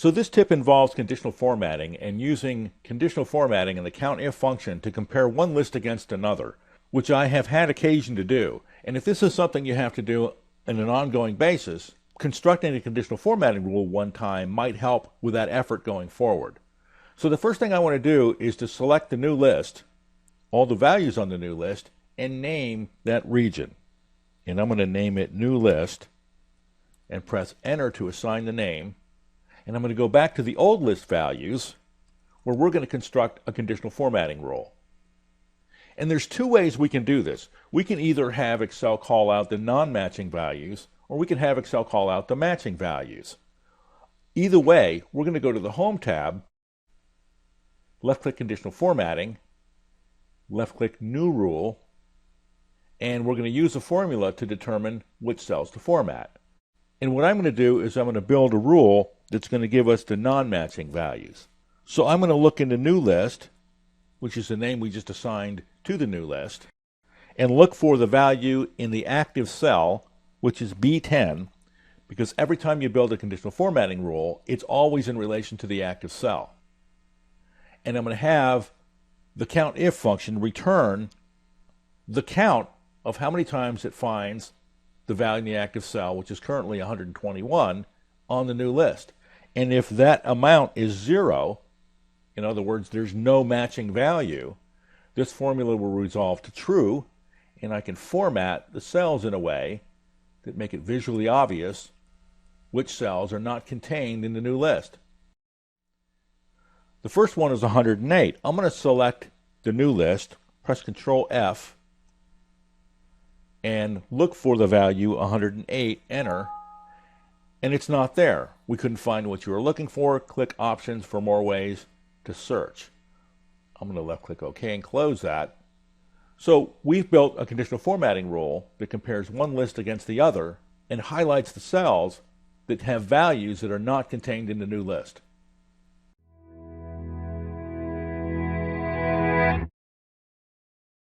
So this tip involves conditional formatting and using conditional formatting in the COUNTIF function to compare one list against another, which I have had occasion to do. And if this is something you have to do on an ongoing basis, constructing a conditional formatting rule one time might help with that effort going forward. So the first thing I want to do is to select the new list, all the values on the new list, and name that region. And I'm going to name it New List and press Enter to assign the name. And I'm going to go back to the old list values where we're going to construct a conditional formatting rule. And there's two ways we can do this. We can either have Excel call out the non-matching values, or we can have Excel call out the matching values. Either way, we're going to go to the Home tab, left-click Conditional Formatting, left-click New Rule, and we're going to use a formula to determine which cells to format. And what I'm going to do is I'm going to build a rule that's going to give us the non-matching values. So I'm going to look in the New List, which is the name we just assigned to the new list, and look for the value in the active cell, which is B10, because every time you build a conditional formatting rule, it's always in relation to the active cell. And I'm going to have the COUNTIF function return the count of how many times it finds the value in the active cell, which is currently 121, on the new list. And if that amount is 0, in other words, there's no matching value, this formula will resolve to true, and I can format the cells in a way that make it visually obvious which cells are not contained in the new list. The first one is 108. I'm going to select the new list, press Control F, and look for the value 108, enter, and it's not there. We couldn't find what you were looking for. Click Options for more ways to search. I'm going to left click OK and close that. So we've built a conditional formatting rule that compares one list against the other and highlights the cells that have values that are not contained in the new list.